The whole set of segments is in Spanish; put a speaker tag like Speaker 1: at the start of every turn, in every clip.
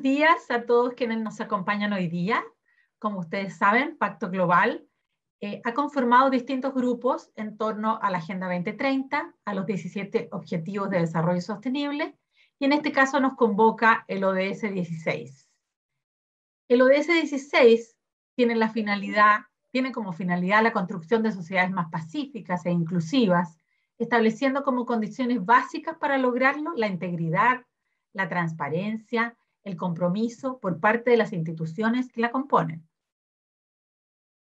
Speaker 1: días a todos quienes nos acompañan hoy día. Como ustedes saben, Pacto Global ha conformado distintos grupos en torno a la Agenda 2030, a los 17 Objetivos de Desarrollo Sostenible, y en este caso nos convoca el ODS 16. El ODS 16 tiene como finalidad la construcción de sociedades más pacíficas e inclusivas, estableciendo como condiciones básicas para lograrlo la integridad, la transparencia, el compromiso por parte de las instituciones que la componen.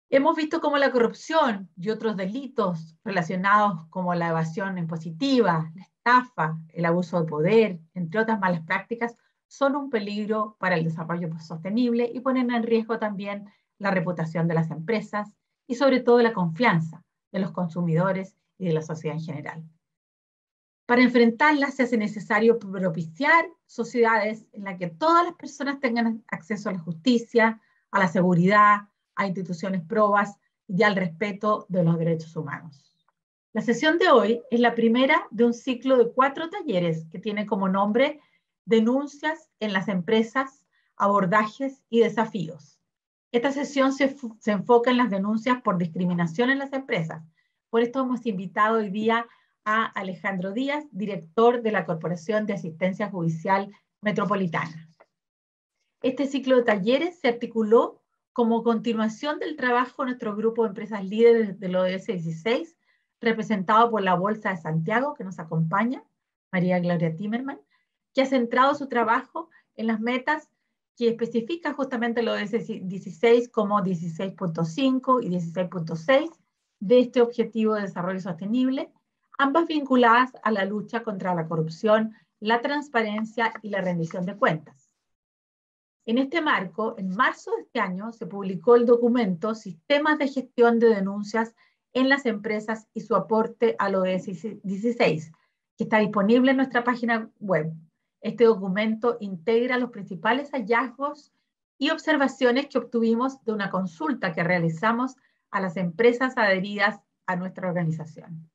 Speaker 1: Hemos visto cómo la corrupción y otros delitos relacionados como la evasión impositiva, la estafa, el abuso de poder, entre otras malas prácticas, son un peligro para el desarrollo sostenible y ponen en riesgo también la reputación de las empresas y sobre todo la confianza de los consumidores y de la sociedad en general. Para enfrentarlas se hace necesario propiciar sociedades en las que todas las personas tengan acceso a la justicia, a la seguridad, a instituciones probas y al respeto de los derechos humanos. La sesión de hoy es la primera de un ciclo de 4 talleres que tiene como nombre Denuncias en las empresas, abordajes y desafíos. Esta sesión se enfoca en las denuncias por discriminación en las empresas. Por esto hemos invitado hoy día a Alejandro Díaz, director de la Corporación de Asistencia Judicial Metropolitana. Este ciclo de talleres se articuló como continuación del trabajo de nuestro grupo de empresas líderes del ODS 16, representado por la Bolsa de Santiago, que nos acompaña, María Gloria Timerman, que ha centrado su trabajo en las metas que especifica justamente el ODS 16 como 16.5 y 16.6 de este Objetivo de Desarrollo Sostenible, ambas vinculadas a la lucha contra la corrupción, la transparencia y la rendición de cuentas. En este marco, en marzo de este año, se publicó el documento Sistemas de Gestión de Denuncias en las Empresas y su aporte al ODS 16, que está disponible en nuestra página web. Este documento integra los principales hallazgos y observaciones que obtuvimos de una consulta que realizamos a las empresas adheridas a nuestra organización.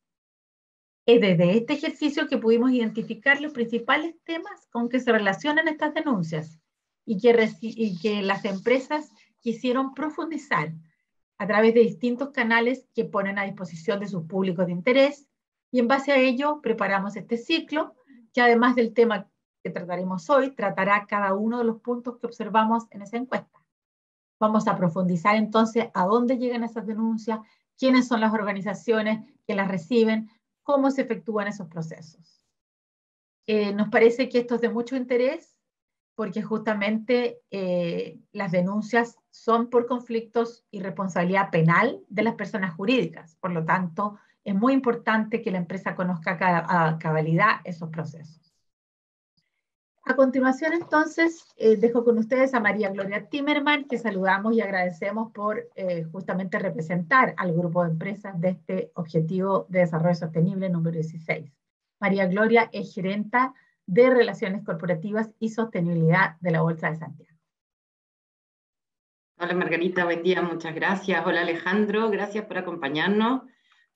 Speaker 1: Es desde este ejercicio que pudimos identificar los principales temas con que se relacionan estas denuncias y que las empresas quisieron profundizar a través de distintos canales que ponen a disposición de sus públicos de interés, y en base a ello preparamos este ciclo, que además del tema que trataremos hoy, tratará cada uno de los puntos que observamos en esa encuesta. Vamos a profundizar entonces a dónde llegan esas denuncias, quiénes son las organizaciones que las reciben, cómo se efectúan esos procesos. Nos parece que esto es de mucho interés porque justamente las denuncias son por conflictos y responsabilidad penal de las personas jurídicas. Por lo tanto, es muy importante que la empresa conozca a cabalidad esos procesos. A continuación, entonces, dejo con ustedes a María Gloria Timerman, que saludamos y agradecemos por justamente representar al grupo de empresas de este Objetivo de Desarrollo Sostenible número 16. María Gloria es gerenta de Relaciones Corporativas y Sostenibilidad de la Bolsa de Santiago.
Speaker 2: Hola Margarita, buen día, muchas gracias. Hola Alejandro, gracias por acompañarnos.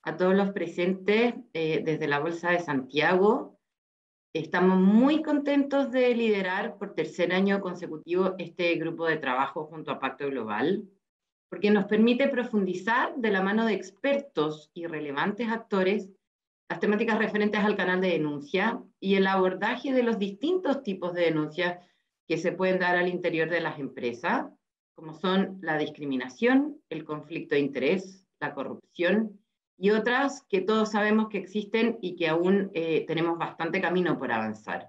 Speaker 2: A todos los presentes desde la Bolsa de Santiago. Estamos muy contentos de liderar por 3er año consecutivo este grupo de trabajo junto a Pacto Global, porque nos permite profundizar de la mano de expertos y relevantes actores las temáticas referentes al canal de denuncia y el abordaje de los distintos tipos de denuncias que se pueden dar al interior de las empresas, como son la discriminación, el conflicto de interés, la corrupción y otras que todos sabemos que existen y que aún tenemos bastante camino por avanzar.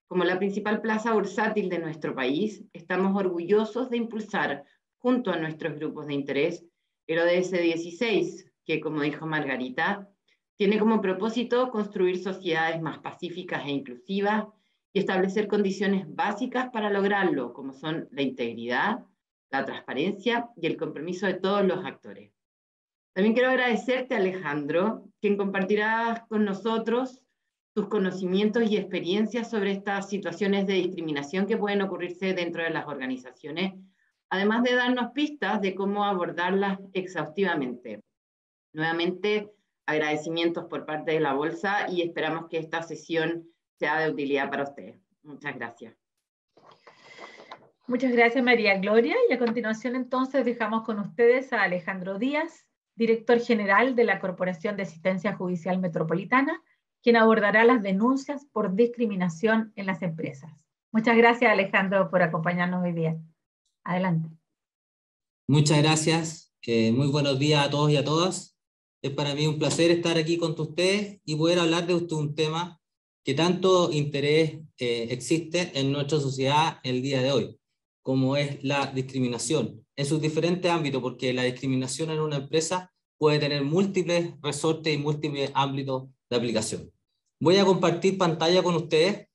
Speaker 2: Como la principal plaza bursátil de nuestro país, estamos orgullosos de impulsar junto a nuestros grupos de interés el ODS 16, que como dijo Margarita, tiene como propósito construir sociedades más pacíficas e inclusivas y establecer condiciones básicas para lograrlo, como son la integridad, la transparencia y el compromiso de todos los actores. También quiero agradecerte, Alejandro, quien compartirá con nosotros tus conocimientos y experiencias sobre estas situaciones de discriminación que pueden ocurrirse dentro de las organizaciones, además de darnos pistas de cómo abordarlas exhaustivamente. Nuevamente, agradecimientos por parte de la Bolsa y esperamos que esta sesión sea de utilidad para ustedes. Muchas gracias.
Speaker 1: Muchas gracias, María Gloria. Y a continuación, entonces, dejamos con ustedes a Alejandro Díaz, director general de la Corporación de Asistencia Judicial Metropolitana, quien abordará las denuncias por discriminación en las empresas. Muchas gracias, Alejandro, por acompañarnos hoy día. Adelante.
Speaker 3: Muchas gracias. Muy buenos días a todos y a todas. Es para mí un placer estar aquí con ustedes y poder hablar de un tema que tanto interés existe en nuestra sociedad el día de hoy, como es la discriminación en sus diferentes ámbitos, porque la discriminación en una empresa puede tener múltiples resortes y múltiples ámbitos de aplicación. Voy a compartir pantalla con ustedes.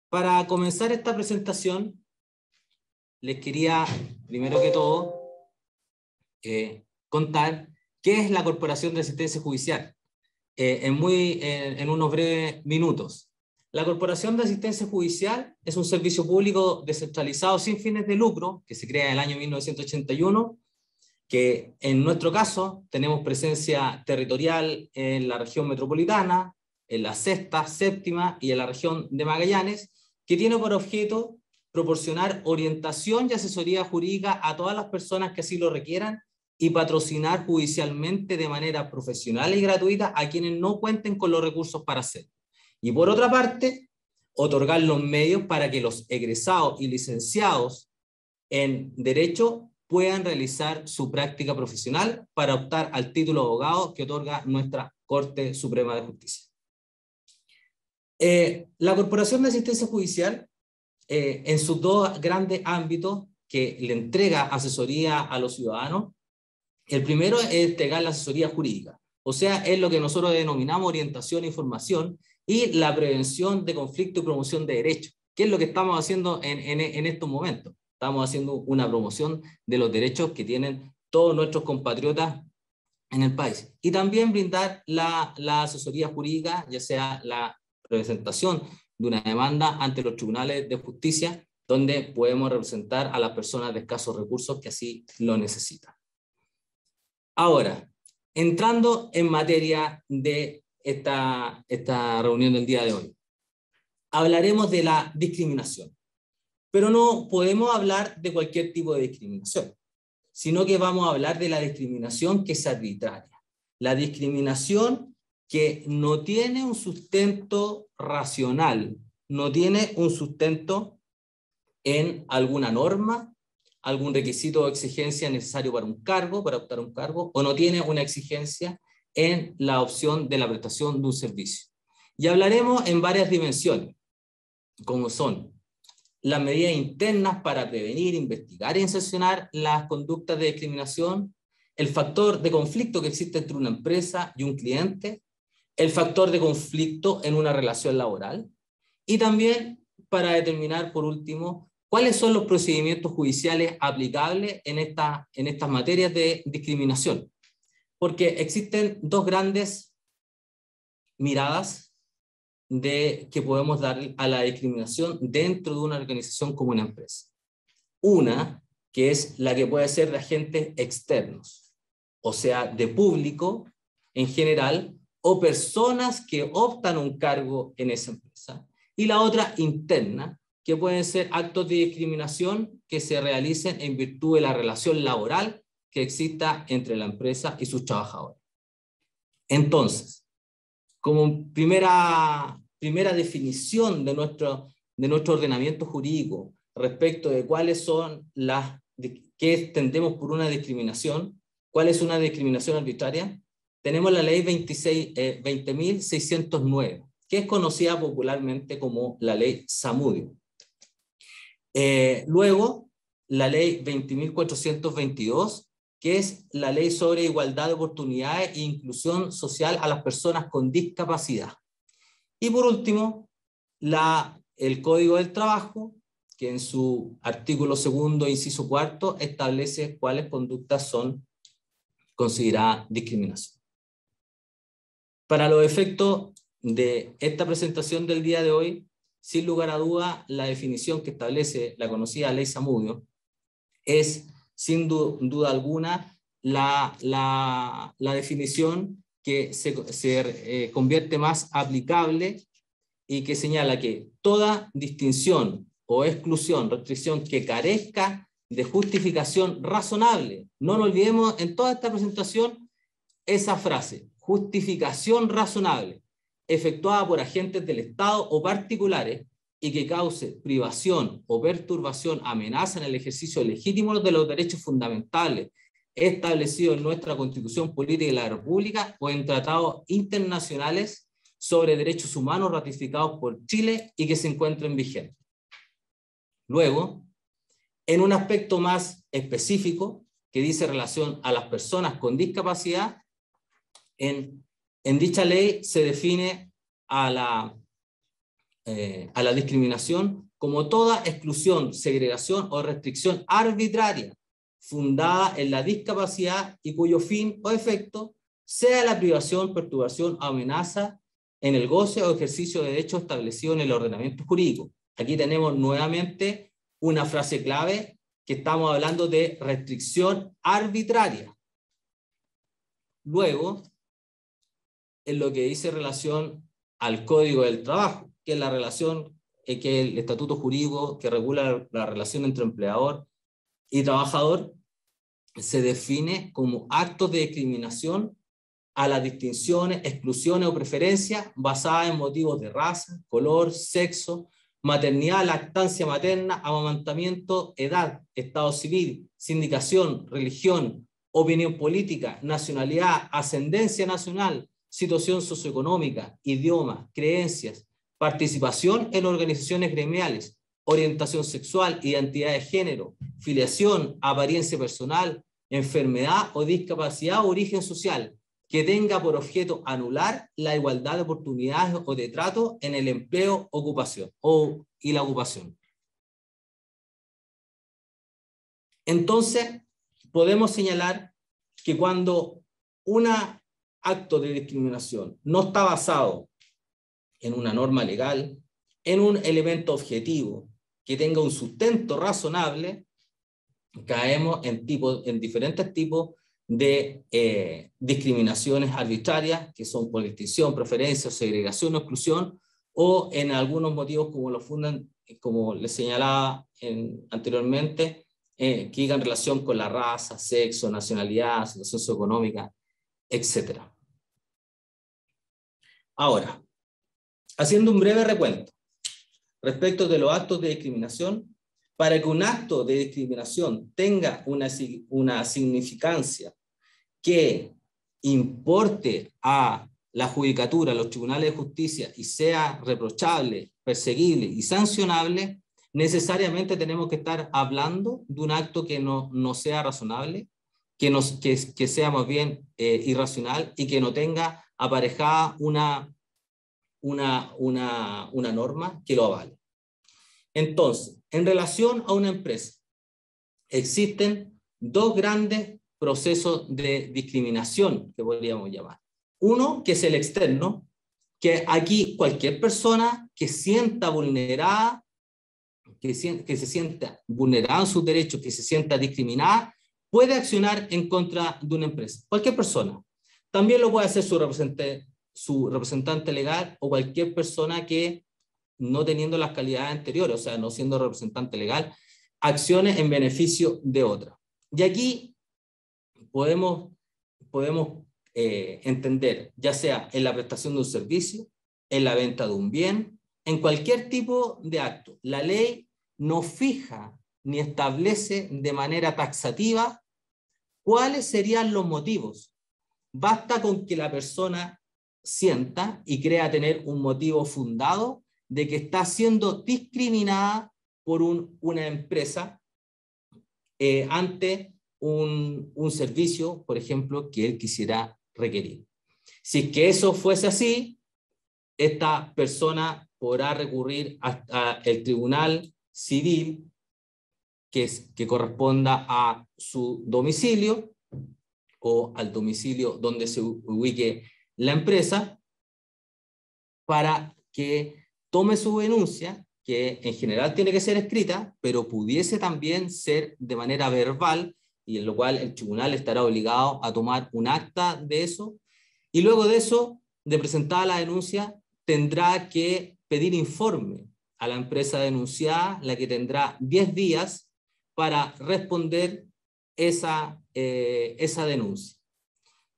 Speaker 3: Para comenzar esta presentación, les quería, primero que todo, contar qué es la Corporación de Asistencia Judicial, en unos breves minutos. La Corporación de Asistencia Judicial es un servicio público descentralizado sin fines de lucro, que se crea en el año 1981, que en nuestro caso tenemos presencia territorial en la región metropolitana, en la sexta, séptima y en la región de Magallanes, que tiene por objeto proporcionar orientación y asesoría jurídica a todas las personas que así lo requieran y patrocinar judicialmente de manera profesional y gratuita a quienes no cuenten con los recursos para hacerlo. Y por otra parte, otorgar los medios para que los egresados y licenciados en Derecho puedan realizar su práctica profesional para optar al título de abogado que otorga nuestra Corte Suprema de Justicia. La Corporación de Asistencia Judicial, en sus dos grandes ámbitos que le entrega asesoría a los ciudadanos, el primero es entregar la asesoría jurídica, o sea, es lo que nosotros denominamos orientación e información, y la prevención de conflicto y promoción de derechos, que es lo que estamos haciendo en estos momentos. Estamos haciendo una promoción de los derechos que tienen todos nuestros compatriotas en el país. Y también brindar la asesoría jurídica, ya sea la presentación de una demanda ante los tribunales de justicia, donde podemos representar a las personas de escasos recursos que así lo necesitan. Ahora, entrando en materia de esta reunión del día de hoy, hablaremos de la discriminación, pero no podemos hablar de cualquier tipo de discriminación, sino que vamos a hablar de la discriminación que es arbitraria, la discriminación que no tiene un sustento racional, no tiene un sustento en alguna norma, algún requisito o exigencia necesario para un cargo, para optar a un cargo, o no tiene una exigencia en la opción de la prestación de un servicio. Y hablaremos en varias dimensiones, como son las medidas internas para prevenir, investigar y sancionar las conductas de discriminación, el factor de conflicto que existe entre una empresa y un cliente, el factor de conflicto en una relación laboral, y también para determinar, por último, cuáles son los procedimientos judiciales aplicables en estas materias de discriminación. Porque existen dos grandes miradas que podemos dar a la discriminación dentro de una organización como una empresa. Una, que es la que puede ser de agentes externos, o sea, de público en general, o personas que optan un cargo en esa empresa. Y la otra, interna, que pueden ser actos de discriminación que se realicen en virtud de la relación laboral que exista entre la empresa y sus trabajadores. Entonces, como primera definición de nuestro ordenamiento jurídico respecto de cuáles son qué entendemos por una discriminación, cuál es una discriminación arbitraria, tenemos la ley 20.609, que es conocida popularmente como la ley Zamudio. Luego, la ley 20.422, que es la ley sobre igualdad de oportunidades e inclusión social a las personas con discapacidad. Y por último, el Código del Trabajo, que en su artículo 2º, inciso 4, establece cuáles conductas son consideradas discriminación. Para los efectos de esta presentación del día de hoy, sin lugar a duda, la definición que establece la conocida ley Zamudio es, sin duda alguna, la definición que se convierte más aplicable y que señala que toda distinción o exclusión, restricción que carezca de justificación razonable. No nos olvidemos en toda esta presentación esa frase, justificación razonable, efectuada por agentes del Estado o particulares y que cause privación o perturbación, amenaza en el ejercicio legítimo de los derechos fundamentales establecidos en nuestra Constitución Política de la República o en tratados internacionales sobre derechos humanos ratificados por Chile y que se encuentren vigentes. Luego, en un aspecto más específico que dice relación a las personas con discapacidad, en dicha ley se define a la discriminación como toda exclusión, segregación o restricción arbitraria fundada en la discapacidad y cuyo fin o efecto sea la privación, perturbación o amenaza en el goce o ejercicio de derechos establecidos en el ordenamiento jurídico. Aquí tenemos nuevamente una frase clave que estamos hablando de restricción arbitraria. Luego, en lo que dice relación al Código del Trabajo, que es la relación, que es el estatuto jurídico que regula la relación entre empleador y trabajador, se define como actos de discriminación a las distinciones, exclusiones o preferencias basadas en motivos de raza, color, sexo, maternidad, lactancia materna, amamantamiento, edad, estado civil, sindicación, religión, opinión política, nacionalidad, ascendencia nacional, situación socioeconómica, idioma, creencias, participación en organizaciones gremiales, orientación sexual, identidad de género, filiación, apariencia personal, enfermedad o discapacidad o origen social, que tenga por objeto anular la igualdad de oportunidades o de trato en el empleo, ocupación y la ocupación. Entonces, podemos señalar que cuando un acto de discriminación no está basado en una norma legal, en un elemento objetivo que tenga un sustento razonable, caemos en diferentes tipos de discriminaciones arbitrarias, que son por distinción, preferencia, segregación o exclusión, o en algunos motivos como lo fundan, como les señalaba anteriormente, que digan relación con la raza, sexo, nacionalidad, situación socioeconómica, etc. Ahora, haciendo un breve recuento respecto de los actos de discriminación, para que un acto de discriminación tenga una significancia que importe a la judicatura, a los tribunales de justicia y sea reprochable, perseguible y sancionable, necesariamente tenemos que estar hablando de un acto que no sea razonable, que sea más bien irracional y que no tenga aparejada una norma que lo avale. Entonces, en relación a una empresa, existen dos grandes procesos de discriminación que podríamos llamar. Uno, que es el externo, que aquí cualquier persona que sienta vulnerada, que se sienta vulnerada en sus derechos, que se sienta discriminada, puede accionar en contra de una empresa. Cualquier persona. También lo puede hacer su representante legal o cualquier persona que, no teniendo las calidades anteriores, o sea, no siendo representante legal, acciones en beneficio de otra. Y aquí podemos entender, ya sea en la prestación de un servicio, en la venta de un bien, en cualquier tipo de acto. La ley no fija ni establece de manera taxativa cuáles serían los motivos. Basta con que la persona sienta y crea tener un motivo fundado de que está siendo discriminada por una empresa ante un servicio, por ejemplo, que él quisiera requerir. Si es que eso fuese así, esta persona podrá recurrir hasta el tribunal civil que corresponda a su domicilio o al domicilio donde se ubique la empresa para que tome su denuncia, que en general tiene que ser escrita, pero pudiese también ser de manera verbal, y en lo cual el tribunal estará obligado a tomar un acta de eso, Y luego de eso, de presentada la denuncia, tendrá que pedir informe a la empresa denunciada, la que tendrá 10 días para responder esa denuncia.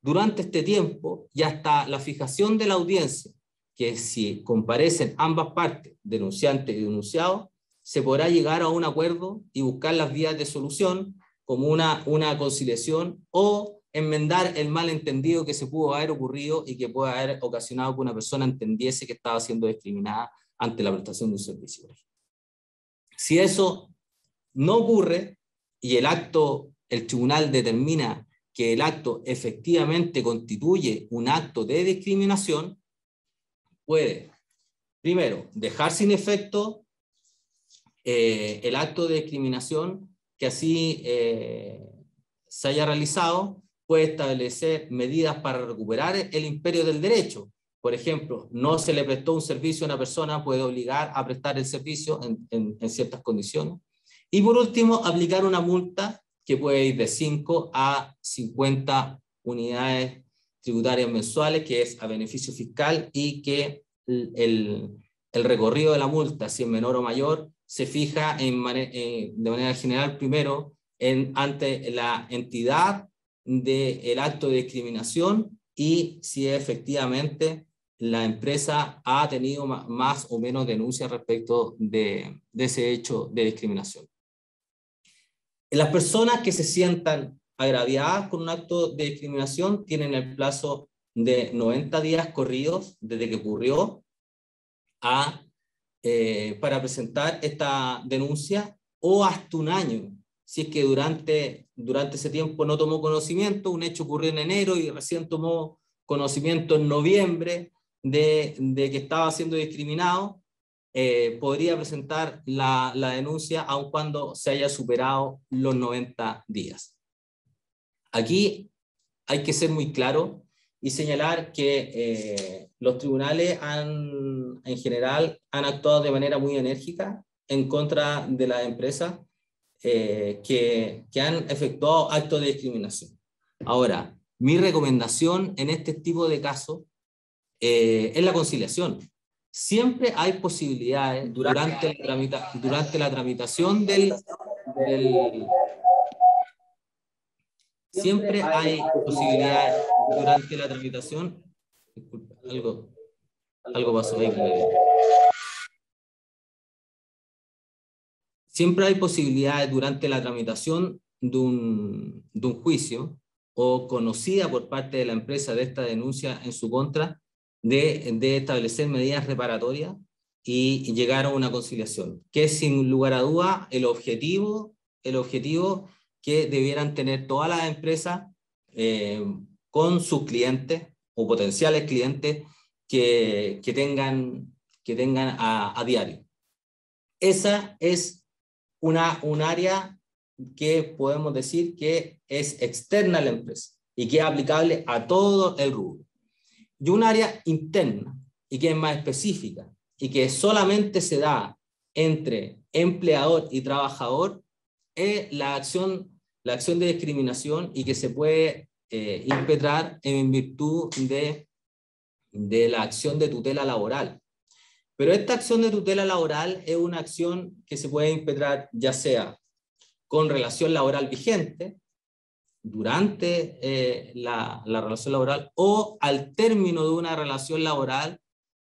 Speaker 3: Durante este tiempo ya está la fijación de la audiencia, que si comparecen ambas partes, denunciante y denunciado, se podrá llegar a un acuerdo y buscar las vías de solución, como una conciliación o enmendar el malentendido que se pudo haber ocurrido y que puede haber ocasionado que una persona entendiese que estaba siendo discriminada ante la prestación de un servicio. Si eso no ocurre y el tribunal determina que el acto efectivamente constituye un acto de discriminación, puede, primero, dejar sin efecto el acto de discriminación que así se haya realizado, puede establecer medidas para recuperar el imperio del derecho. Por ejemplo, no se le prestó un servicio a una persona, puede obligar a prestar el servicio en ciertas condiciones. Y por último, aplicar una multa que puede ir de 5 a 50 unidades tributarias mensuales, que es a beneficio fiscal, y que el recorrido de la multa, si es menor o mayor, se fija de manera general primero ante la entidad del acto de discriminación y si efectivamente la empresa ha tenido más o menos denuncias respecto de ese hecho de discriminación. Las personas que se sientan agraviadas con un acto de discriminación tienen el plazo de 90 días corridos desde que ocurrió para presentar esta denuncia, o hasta un año, si es que durante ese tiempo no tomó conocimiento. Un hecho ocurrió en enero y recién tomó conocimiento en noviembre de que estaba siendo discriminado, podría presentar la denuncia aun cuando se haya superado los 90 días. Aquí hay que ser muy claro y señalar que los tribunales en general han actuado de manera muy enérgica en contra de las empresas que han efectuado actos de discriminación. Ahora, mi recomendación en este tipo de casos es la conciliación. Siempre hay posibilidades durante la tramitación siempre hay posibilidades durante la tramitación. Disculpa, algo pasó ahí. Siempre hay posibilidades durante la tramitación de un juicio o conocida por parte de la empresa de esta denuncia en su contra de establecer medidas reparatorias y llegar a una conciliación, que es sin lugar a duda el objetivo que debieran tener todas las empresas con sus clientes o potenciales clientes que tengan a diario. Esa es un área que podemos decir que es externa a la empresa y que es aplicable a todo el rubro. Y un área interna y que es más específica y que solamente se da entre empleador y trabajador es la acción de discriminación y que se puede impetrar en virtud de la acción de tutela laboral. Pero esta acción de tutela laboral es una acción que se puede impetrar ya sea con relación laboral vigente, durante la relación laboral, o al término de una relación laboral,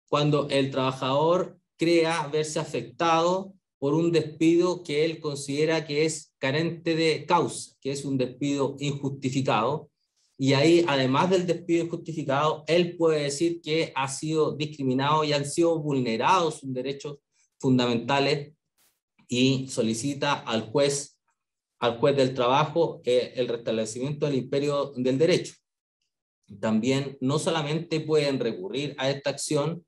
Speaker 3: cuando el trabajador crea verse afectado por un despido que él considera que es carente de causa, que es un despido injustificado. Y ahí, además del despido injustificado, él puede decir que ha sido discriminado y han sido vulnerados sus derechos fundamentales y solicita al juez del trabajo el restablecimiento del imperio del derecho. También no solamente pueden recurrir a esta acción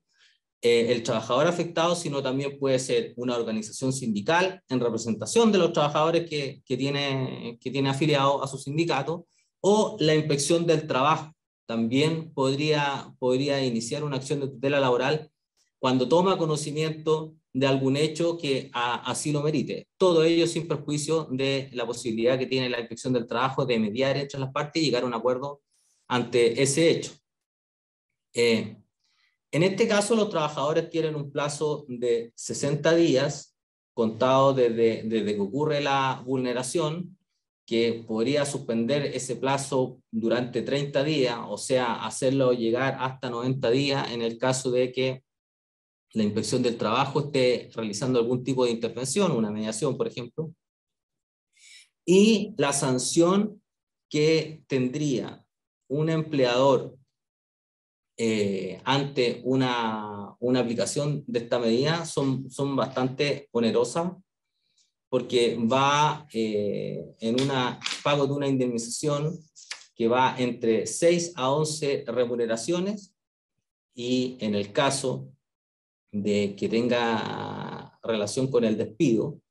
Speaker 3: el trabajador afectado, sino también puede ser una organización sindical en representación de los trabajadores que tiene afiliados a su sindicato, o la inspección del trabajo. También podría iniciar una acción de tutela laboral cuando toma conocimiento de algún hecho que así lo merite. Todo ello sin perjuicio de la posibilidad que tiene la inspección del trabajo de mediar entre las partes y llegar a un acuerdo ante ese hecho. En este caso, los trabajadores tienen un plazo de 60 días contado desde que ocurre la vulneración, que podría suspender ese plazo durante 30 días, o sea, hacerlo llegar hasta 90 días en el caso de que la inspección del trabajo esté realizando algún tipo de intervención, una mediación, por ejemplo. Y la sanción que tendría un empleador ante una aplicación de esta medida son bastante onerosas, porque va en pago de una indemnización que va entre 6 a 11 remuneraciones, y en el caso de que tenga relación con el despido,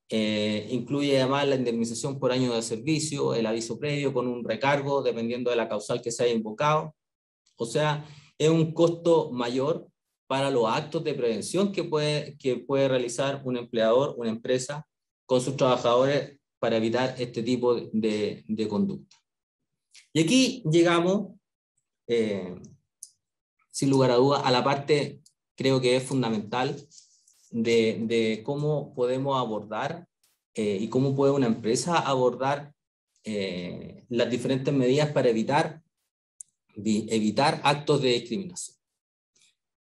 Speaker 3: incluye además la indemnización por año de servicio, el aviso previo con un recargo dependiendo de la causal que se haya invocado. O sea, es un costo mayor para los actos de prevención que puede realizar un empleador, una empresa, con sus trabajadores para evitar este tipo de conducta. Y aquí llegamos, sin lugar a dudas, a la parte, creo que es fundamental, de cómo podemos abordar y cómo puede una empresa abordar las diferentes medidas para evitar actos de discriminación.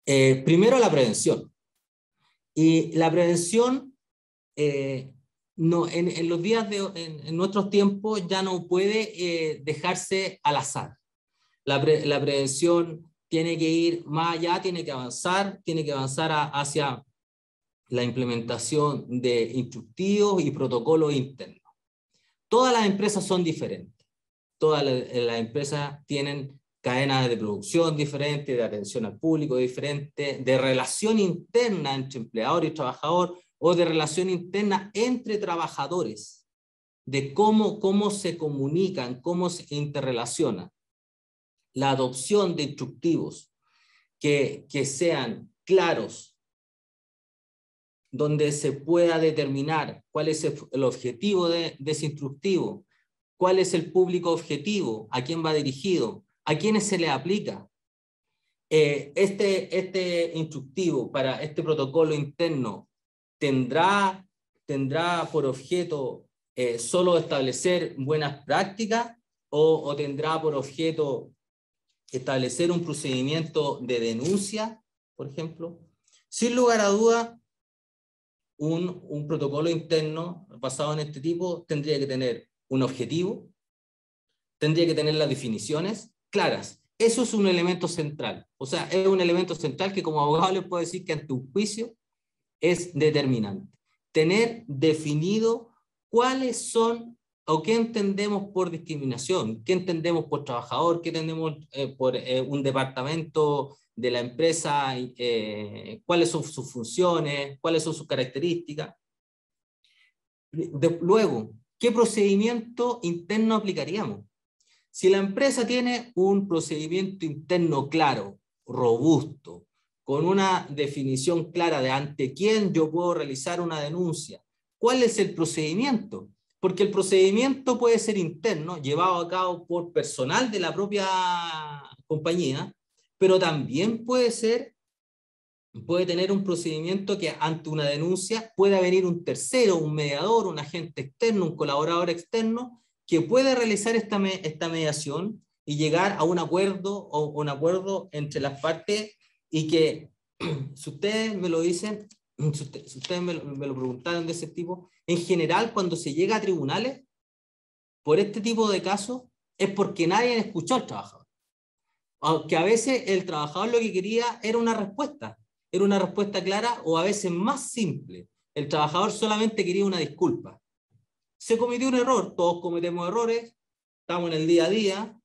Speaker 3: Primero, la prevención. Y la prevención, no, en los días en nuestros tiempos ya no puede dejarse al azar. La prevención tiene que ir más allá, tiene que avanzar hacia la implementación de instructivos y protocolos internos. Todas las empresas son diferentes. Todas las empresas tienen cadenas de producción diferentes, de atención al público diferentes, de relación interna entre empleador y trabajador, o de relación interna entre trabajadores, de cómo se comunican, cómo se interrelacionan. La adopción de instructivos que sean claros, donde se pueda determinar cuál es el objetivo de ese instructivo, cuál es el público objetivo, a quién va dirigido, a quiénes se le aplica. Este instructivo para este protocolo interno tendrá por objeto solo establecer buenas prácticas, o tendrá por objeto establecer un procedimiento de denuncia, por ejemplo. Sin lugar a duda, un protocolo interno basado en este tipo tendría que tener un objetivo, tendría que tener las definiciones claras. Eso es un elemento central. O sea, es un elemento central que como abogado les puedo decir que ante un juicio es determinante. Tener definido cuáles son o qué entendemos por discriminación, qué entendemos por trabajador, qué entendemos por un departamento de la empresa, cuáles son sus funciones, cuáles son sus características. Luego, ¿qué procedimiento interno aplicaríamos? Si la empresa tiene un procedimiento interno claro, robusto, con una definición clara de ante quién yo puedo realizar una denuncia, ¿cuál es el procedimiento? Porque el procedimiento puede ser interno, llevado a cabo por personal de la propia compañía, pero también puede tener un procedimiento que ante una denuncia pueda venir un tercero, un mediador, un agente externo, un colaborador externo, que puede realizar esta mediación y llegar a un acuerdo entre las partes, y que, si ustedes me lo dicen, si ustedes me lo preguntaron de ese tipo, en general cuando se llega a tribunales por este tipo de casos es porque nadie escuchó al trabajador. Aunque a veces el trabajador lo que quería era una respuesta clara, o a veces más simple. El trabajador solamente quería una disculpa. Se cometió un error, todos cometemos errores, estamos en el día a día,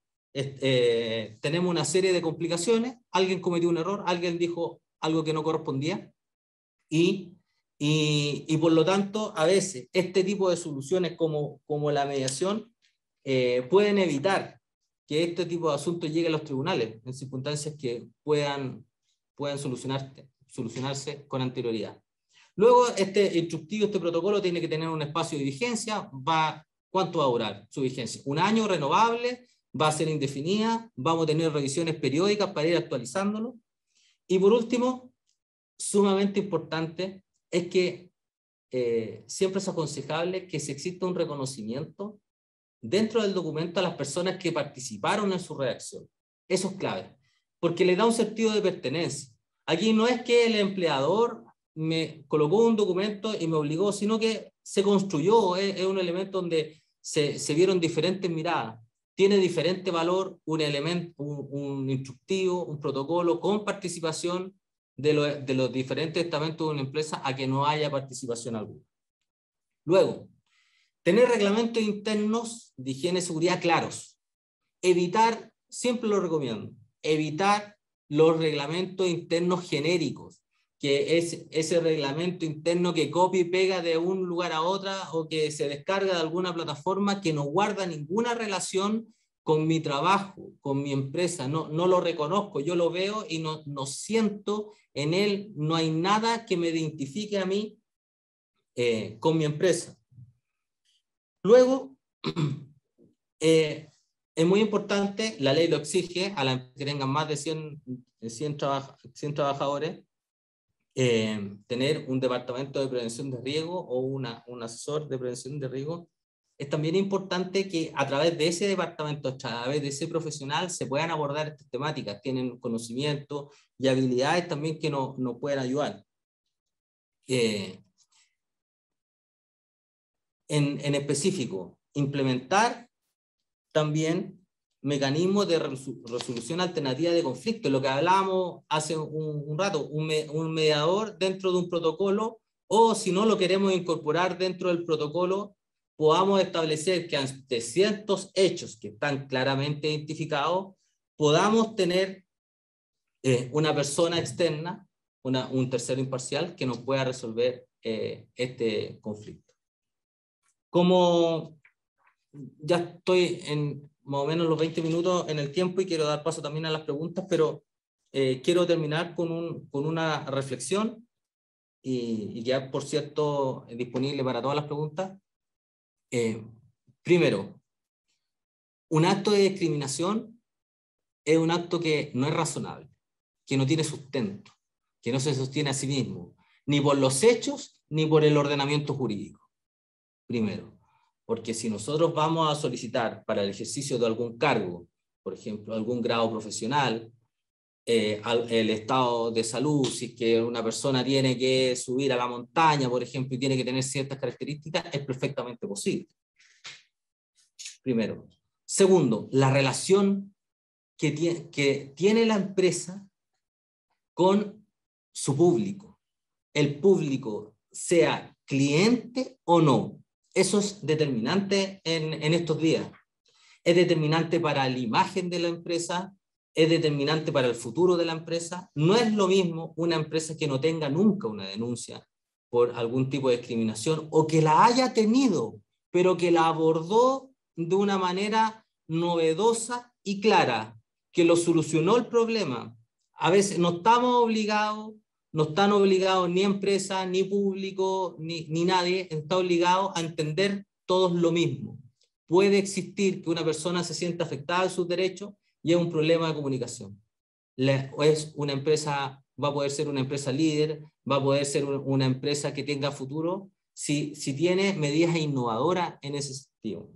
Speaker 3: tenemos una serie de complicaciones, alguien cometió un error, alguien dijo algo que no correspondía, y por lo tanto a veces este tipo de soluciones como la mediación pueden evitar que este tipo de asuntos lleguen a los tribunales en circunstancias que puedan solucionarse con anterioridad. Luego, este instructivo, este protocolo tiene que tener un espacio de vigencia. ¿Cuánto va a durar su vigencia? ¿Un año renovable? va a ser indefinida, vamos a tener revisiones periódicas para ir actualizándolo. Y por último, sumamente importante, es que siempre es aconsejable que si exista un reconocimiento dentro del documento a las personas que participaron en su redacción. Eso es clave, porque le da un sentido de pertenencia. Aquí no es que el empleador me colocó un documento y me obligó, sino que se construyó, es un elemento donde se vieron diferentes miradas. Tiene diferente valor un elemento, un instructivo, un protocolo con participación de los diferentes estamentos de una empresa a que no haya participación alguna. Luego, tener reglamentos internos de higiene y seguridad claros. Evitar, siempre lo recomiendo, evitar los reglamentos internos genéricos, que es ese reglamento interno que copia y pega de un lugar a otra o que se descarga de alguna plataforma que no guarda ninguna relación con mi trabajo, con mi empresa. No lo reconozco, yo lo veo y no siento en él, no hay nada que me identifique a mí con mi empresa. Luego, es muy importante, la ley lo exige, a la empresa que tengan más de 100 trabajadores, tener un departamento de prevención de riesgo o un asesor de prevención de riesgo. Es también importante que a través de ese departamento, a través de ese profesional, se puedan abordar estas temáticas. Tienen conocimiento y habilidades también que nos pueden ayudar. En específico, implementar también mecanismos de resolución alternativa de conflictos, lo que hablábamos hace un rato, un mediador dentro de un protocolo, o si no lo queremos incorporar dentro del protocolo, podamos establecer que ante ciertos hechos que están claramente identificados, podamos tener una persona externa, un tercero imparcial que nos pueda resolver este conflicto. Como ya estoy en más o menos los 20 minutos en el tiempo y quiero dar paso también a las preguntas, pero quiero terminar con una reflexión y ya, por cierto, disponible para todas las preguntas. Primero, un acto de discriminación es un acto que no es razonable, que no tiene sustento, que no se sostiene a sí mismo, ni por los hechos ni por el ordenamiento jurídico. Primero, porque si nosotros vamos a solicitar para el ejercicio de algún cargo, por ejemplo, algún grado profesional, el estado de salud, si es que una persona tiene que subir a la montaña, por ejemplo, y tiene que tener ciertas características, es perfectamente posible. Primero. Segundo, la relación que tiene la empresa con su público. El público, sea cliente o no, eso es determinante en estos días. Es determinante para la imagen de la empresa, es determinante para el futuro de la empresa. No es lo mismo una empresa que no tenga nunca una denuncia por algún tipo de discriminación o que la haya tenido, pero que la abordó de una manera novedosa y clara, que lo solucionó el problema. A veces no estamos obligados, no están obligados ni empresa, ni público, ni nadie, está obligado a entender todos lo mismo. Puede existir que una persona se sienta afectada en sus derechos y es un problema de comunicación. Es una empresa, va a poder ser una empresa líder, va a poder ser una empresa que tenga futuro si tiene medidas innovadoras en ese sentido.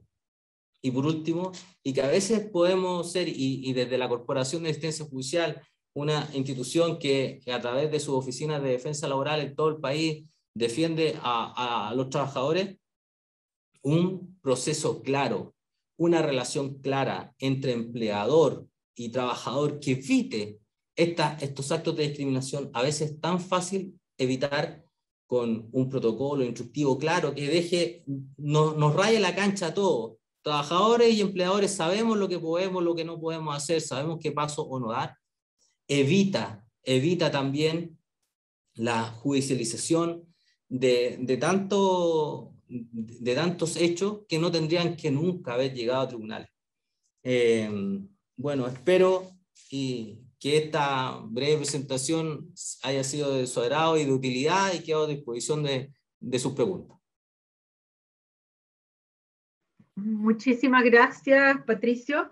Speaker 3: Y por último, y que a veces podemos ser, y desde la Corporación de Asistencia Judicial, una institución que a través de sus oficinas de defensa laboral en todo el país defiende a los trabajadores, un proceso claro, una relación clara entre empleador y trabajador que evite estos actos de discriminación, a veces es tan fácil evitar con un protocolo instructivo claro que nos raye la cancha a todos. Trabajadores y empleadores sabemos lo que podemos, lo que no podemos hacer, sabemos qué paso o no dar. Evita también la judicialización de tantos hechos que no tendrían que nunca haber llegado a tribunales. Bueno, espero que esta breve presentación haya sido de su agrado y de utilidad y quedo a disposición de sus preguntas.
Speaker 1: Muchísimas gracias, Patricio.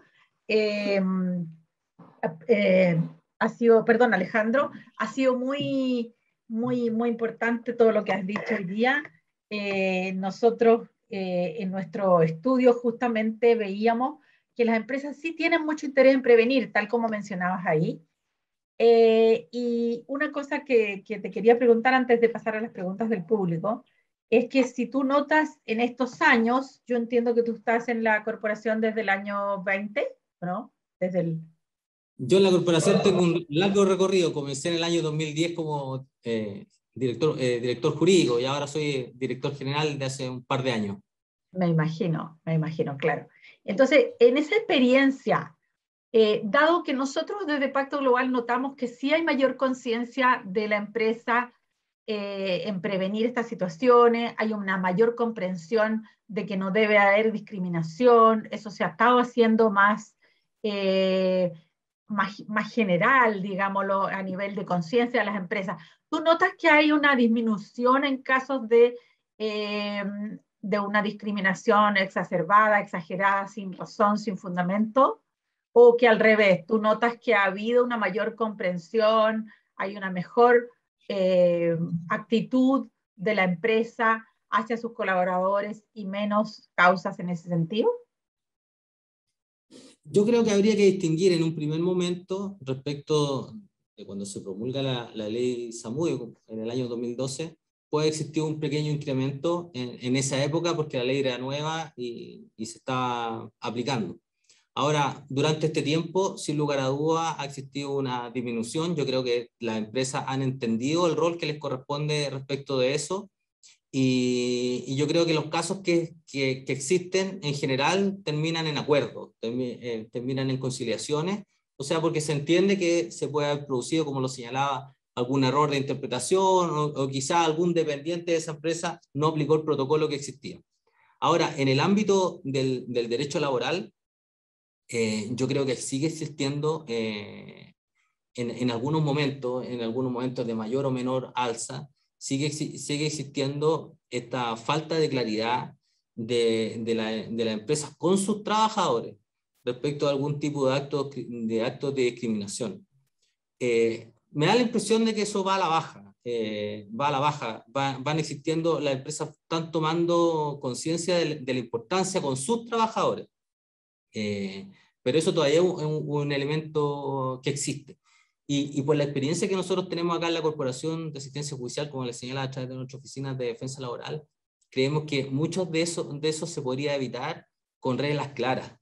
Speaker 1: ha sido, perdón Alejandro, ha sido muy importante todo lo que has dicho hoy día. Nosotros en nuestro estudio justamente veíamos que las empresas sí tienen mucho interés en prevenir, tal como mencionabas ahí. Y una cosa que te quería preguntar antes de pasar a las preguntas del público, es que si tú notas en estos años, yo entiendo que tú estás en la corporación desde el año 20, ¿no? Desde el...
Speaker 3: Yo en la corporación tengo un largo recorrido. Comencé en el año 2010 como director jurídico y ahora soy director general de hace un par de años.
Speaker 1: Me imagino, claro. Entonces, en esa experiencia, dado que nosotros desde Pacto Global notamos que sí hay mayor conciencia de la empresa en prevenir estas situaciones, hay una mayor comprensión de que no debe haber discriminación, eso se ha estado haciendo eh, más general, digámoslo, a nivel de conciencia de las empresas. ¿Tú notas que hay una disminución en casos eh, de una discriminación exacerbada, exagerada, sin razón, sin fundamento? ¿O que al revés, tú notas que ha habido una mayor comprensión, hay una mejor actitud de la empresa hacia sus colaboradores y menos causas en ese sentido?
Speaker 3: Yo creo que habría que distinguir en un primer momento respecto de cuando se promulga la ley Zamudio en el año 2012, puede existir un pequeño incremento en esa época porque la ley era nueva y se estaba aplicando. Ahora, durante este tiempo, sin lugar a dudas, ha existido una disminución. Yo creo que las empresas han entendido el rol que les corresponde respecto de eso. Y yo creo que los casos que existen en general terminan en acuerdos, terminan en conciliaciones, o sea, porque se entiende que se puede haber producido, como lo señalaba, algún error de interpretación o quizá algún dependiente de esa empresa no aplicó el protocolo que existía. Ahora, en el ámbito del derecho laboral, yo creo que sigue existiendo en algunos momentos de mayor o menor alza, sigue existiendo esta falta de claridad de las empresas con sus trabajadores respecto a algún tipo de actos de discriminación. Me da la impresión de que eso va a la baja, van existiendo, las empresas están tomando conciencia de la importancia con sus trabajadores, pero eso todavía es un elemento que existe. Y por la experiencia que nosotros tenemos acá en la Corporación de Asistencia Judicial, como les señala a través de nuestras oficinas de defensa laboral, creemos que muchos de eso se podría evitar con reglas claras.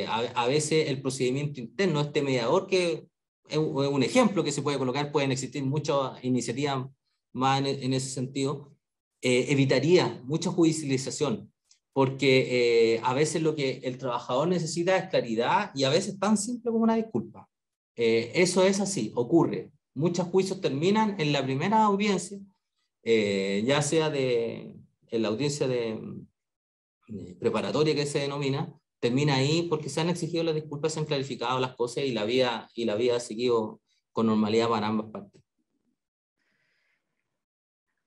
Speaker 3: A veces el procedimiento interno, este mediador, que es un ejemplo que se puede colocar, pueden existir muchas iniciativas más en ese sentido, evitaría mucha judicialización, porque a veces lo que el trabajador necesita es claridad y a veces tan simple como una disculpa. Eso es así, ocurre. Muchos juicios terminan en la primera audiencia, ya sea en la audiencia preparatoria que se denomina, termina ahí porque se han exigido las disculpas, se han clarificado las cosas y la vida ha seguido con normalidad para ambas partes.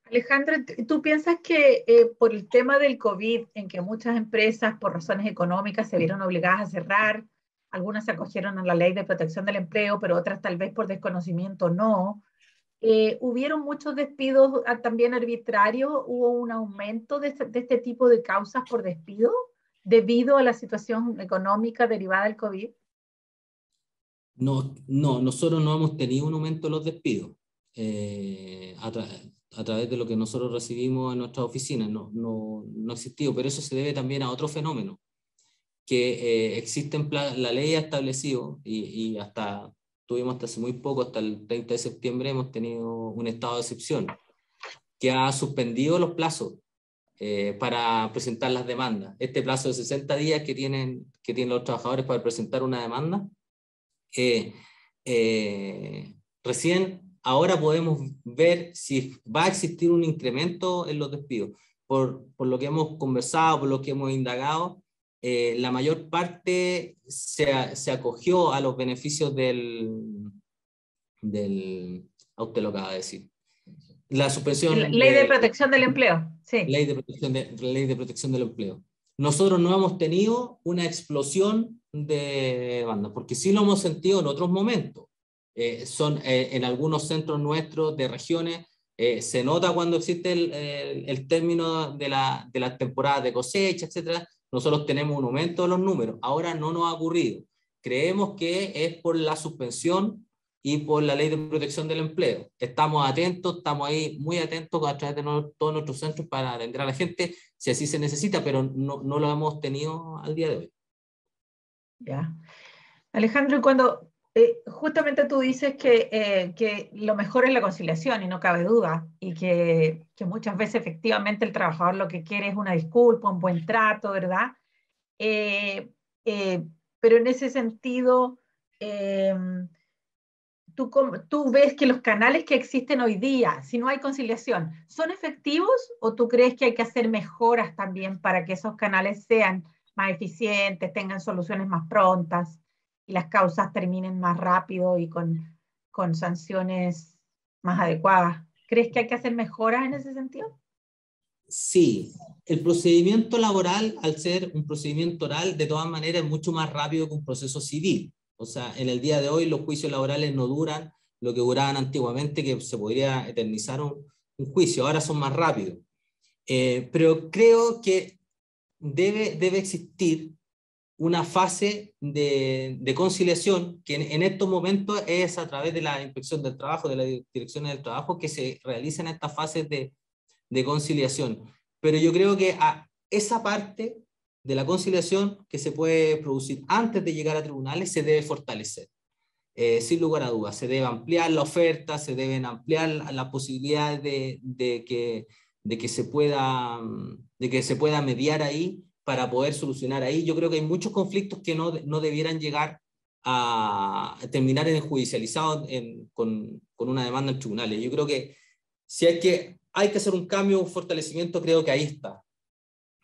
Speaker 1: Alejandro, ¿tú piensas que por el tema del COVID, en que muchas empresas por razones económicas se vieron obligadas a cerrar, algunas se acogieron a la ley de protección del empleo, pero otras tal vez por desconocimiento no, hubieron muchos despidos también arbitrarios? ¿Hubo un aumento de este tipo de causas por despido debido a la situación económica derivada del COVID?
Speaker 3: No, nosotros no hemos tenido un aumento de los despidos. A través de lo que nosotros recibimos en nuestras oficinas, no ha existido, pero eso se debe también a otro fenómeno, que existe la ley ha establecido, y tuvimos hasta hace muy poco, hasta el 30 de septiembre, hemos tenido un estado de excepción, que ha suspendido los plazos para presentar las demandas. Este plazo de 60 días que tienen los trabajadores para presentar una demanda, recién ahora podemos ver si va a existir un incremento en los despidos. Por lo que hemos conversado, por lo que hemos indagado, la mayor parte se acogió a los beneficios del a usted lo acaba de decir. La suspensión
Speaker 1: Ley de protección del empleo, sí.
Speaker 3: Ley de protección del empleo. nosotros no hemos tenido una explosión de demanda, porque sí lo hemos sentido en otros momentos. En algunos centros nuestros de regiones, se nota cuando existe el término de las temporadas de cosecha, etcétera. Nosotros tenemos un aumento de los números. Ahora no nos ha ocurrido. Creemos que es por la suspensión y por la ley de protección del empleo. Estamos atentos, estamos ahí muy atentos a través de todos nuestros centros para atender a la gente si así se necesita, pero no lo hemos tenido al día de hoy.
Speaker 1: Ya. Alejandro, cuando justamente tú dices que lo mejor es la conciliación, y no cabe duda, y que muchas veces efectivamente el trabajador lo que quiere es una disculpa, un buen trato, ¿verdad? Eh, eh, pero en ese sentido, eh, ¿tú ves que los canales que existen hoy día, si no hay conciliación, son efectivos, o tú crees que hay que hacer mejoras también para que esos canales sean más eficientes, tengan soluciones más prontas y las causas terminen más rápido y con sanciones más adecuadas? ¿Crees que hay que hacer mejoras en ese sentido?
Speaker 3: Sí, el procedimiento laboral, al ser un procedimiento oral, de todas maneras es mucho más rápido que un proceso civil. O sea, en el día de hoy los juicios laborales no duran lo que duraban antiguamente, que se podría eternizar un juicio. Ahora son más rápidos. Pero creo que debe existir una fase de conciliación que en estos momentos es a través de la inspección del trabajo, de las direcciones del trabajo, que se realizan estas fases de conciliación. Pero yo creo que a esa parte de la conciliación que se puede producir antes de llegar a tribunales se debe fortalecer. Sin lugar a dudas, se debe ampliar la oferta, se deben ampliar las posibilidades de que se pueda mediar ahí para poder solucionar ahí. Yo creo que hay muchos conflictos que no debieran llegar a terminar en judicializados con una demanda en tribunales. Yo creo que si hay que hacer un cambio, un fortalecimiento, creo que ahí está.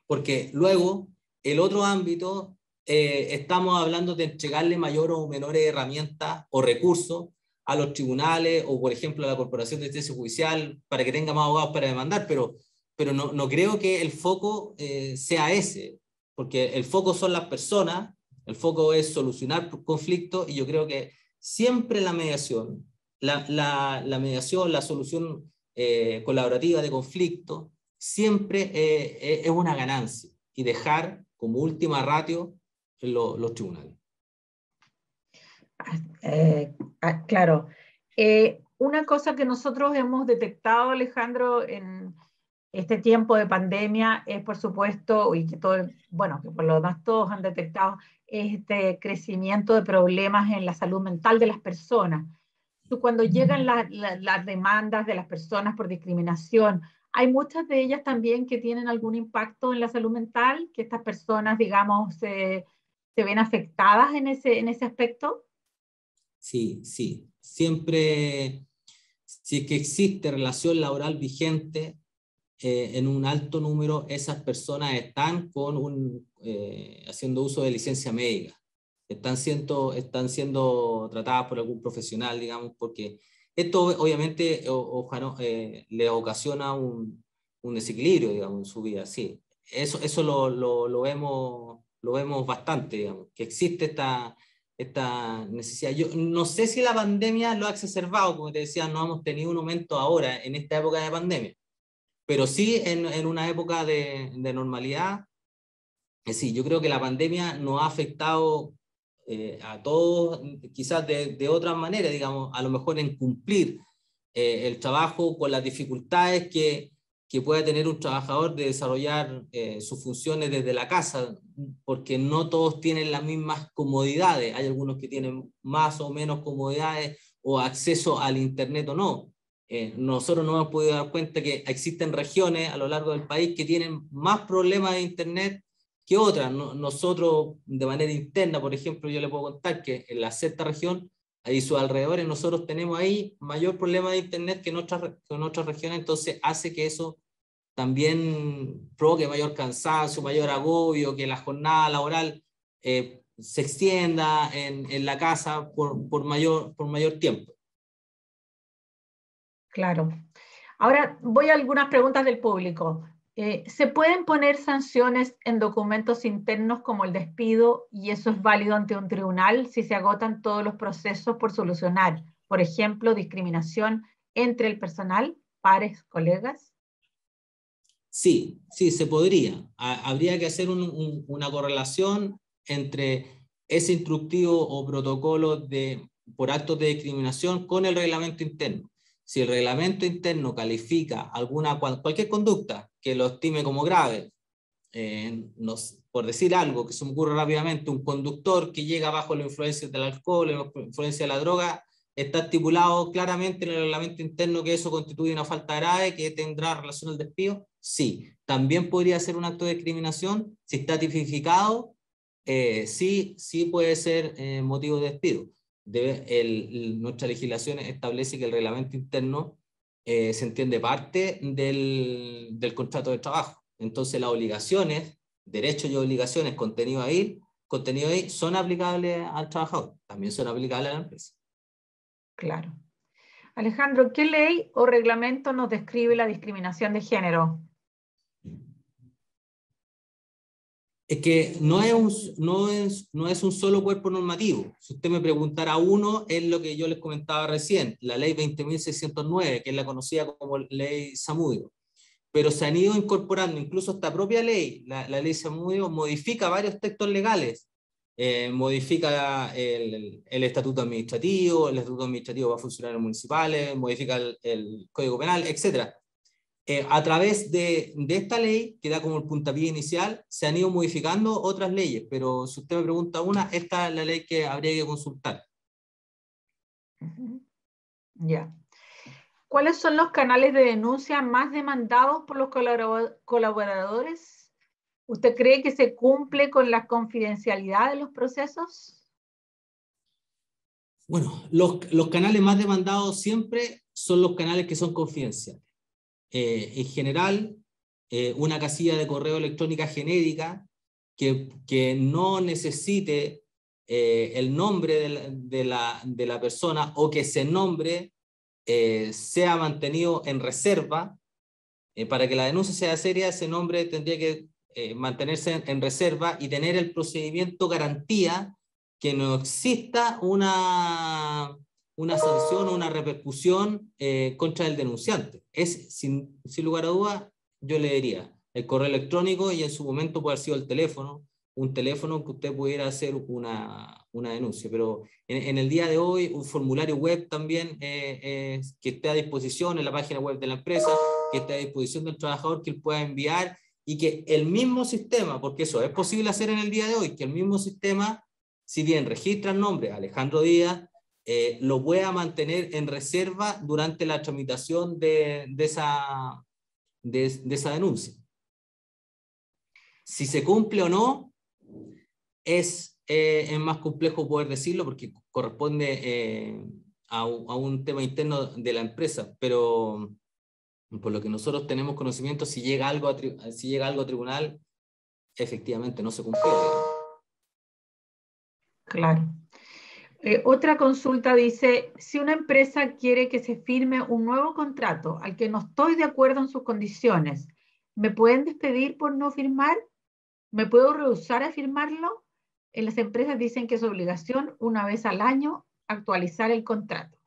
Speaker 3: Porque luego, el otro ámbito, estamos hablando de entregarle mayor o menores herramientas o recursos a los tribunales o, por ejemplo, a la Corporación de Justicia Judicial para que tenga más abogados para demandar, pero no creo que el foco sea ese, porque el foco son las personas, el foco es solucionar conflictos, y yo creo que siempre la mediación, la solución colaborativa de conflictos, siempre es una ganancia, y dejar como última ratio los tribunales.
Speaker 1: Claro. Una cosa que nosotros hemos detectado, Alejandro, en este tiempo de pandemia es, por supuesto, y que bueno, que por lo demás todos han detectado, este crecimiento de problemas en la salud mental de las personas. Cuando llegan las demandas de las personas por discriminación, hay muchas de ellas también que tienen algún impacto en la salud mental, que estas personas, digamos, se ven afectadas en ese aspecto.
Speaker 3: Sí. Siempre, si es que existe relación laboral vigente, en un alto número, esas personas están haciendo uso de licencia médica. Están siendo tratadas por algún profesional, digamos, porque esto obviamente les ocasiona un desequilibrio, digamos, en su vida. Sí, eso lo vemos bastante, digamos, que existe esta necesidad. Yo no sé si la pandemia lo ha exacerbado, como te decía, no hemos tenido un aumento ahora, en esta época de pandemia, pero sí en una época de normalidad. Sí, yo creo que la pandemia nos ha afectado a todos, quizás de otra manera, digamos, a lo mejor en cumplir el trabajo con las dificultades que pueda tener un trabajador de desarrollar sus funciones desde la casa, porque no todos tienen las mismas comodidades. Hay algunos que tienen más o menos comodidades o acceso al Internet o no. Nosotros nos hemos podido dar cuenta que existen regiones a lo largo del país que tienen más problemas de Internet que otras. Nosotros, de manera interna, por ejemplo, yo le puedo contar que en la sexta región y sus alrededores, nosotros tenemos ahí mayor problema de Internet que en otras regiones, entonces hace que eso también provoque mayor cansancio, mayor agobio, que la jornada laboral se extienda en la casa por mayor tiempo.
Speaker 1: Claro. Ahora voy a algunas preguntas del público. ¿Se pueden poner sanciones en documentos internos como el despido y eso es válido ante un tribunal si se agotan todos los procesos por solucionar? Por ejemplo, discriminación entre el personal, pares, colegas.
Speaker 3: Sí, sí, se podría. Habría que hacer una correlación entre ese instructivo o protocolo por actos de discriminación con el reglamento interno. Si el reglamento interno califica cualquier conducta que lo estime como grave, por decir algo que se me ocurre rápidamente, un conductor que llega bajo la influencia del alcohol, la influencia de la droga, está estipulado claramente en el reglamento interno que eso constituye una falta grave que tendrá relación al despido. Sí, también podría ser un acto de discriminación. Si está tipificado, sí puede ser motivo de despido. Nuestra legislación establece que el reglamento interno se entiende parte del contrato de trabajo. Entonces las obligaciones, derechos y obligaciones contenido ahí, son aplicables al trabajador, también son aplicables a la empresa.
Speaker 1: Claro. Alejandro, ¿qué ley o reglamento nos describe la discriminación de género?
Speaker 3: Es que no es un solo cuerpo normativo. Si usted me preguntara uno, es lo que yo les comentaba recién, la ley 20.609, que es la conocida como ley Zamudio. Pero se han ido incorporando, incluso esta propia ley, la ley Zamudio, modifica varios textos legales. Modifica el estatuto administrativo, el estatuto administrativo para funcionarios municipales, modifica el Código Penal, etc. A través de esta ley, que da como el puntapié inicial, se han ido modificando otras leyes, pero si usted me pregunta una, esta es la ley que habría que consultar.
Speaker 1: Ya. ¿Cuáles son los canales de denuncia más demandados por los colaboradores? ¿Usted cree que se cumple con la confidencialidad de los procesos?
Speaker 3: Bueno, los canales más demandados siempre son los canales que son confidenciales. En general, una casilla de correo electrónica genérica que no necesite el nombre de la persona o que ese nombre sea mantenido en reserva. Para que la denuncia sea seria, ese nombre tendría que mantenerse en reserva y tener el procedimiento garantía que no exista una sanción o una repercusión contra el denunciante. Sin lugar a dudas, yo le diría el correo electrónico y en su momento puede haber sido el teléfono, un teléfono que usted pudiera hacer una denuncia. Pero en el día de hoy, un formulario web también que esté a disposición en la página web de la empresa, que esté a disposición del trabajador, que él pueda enviar y que el mismo sistema, porque eso es posible hacer en el día de hoy, que el mismo sistema, si bien registra el nombre Alejandro Díaz, lo pueda mantener en reserva durante la tramitación de esa denuncia. Si se cumple o no, es más complejo poder decirlo porque corresponde a un tema interno de la empresa, pero por lo que nosotros tenemos conocimiento, si llega algo a tribunal, efectivamente no se cumplió.
Speaker 1: Claro. Otra consulta dice, si una empresa quiere que se firme un nuevo contrato al que no estoy de acuerdo en sus condiciones, ¿me pueden despedir por no firmar? ¿Me puedo rehusar a firmarlo? En las empresas dicen que es obligación una vez al año actualizar el contrato.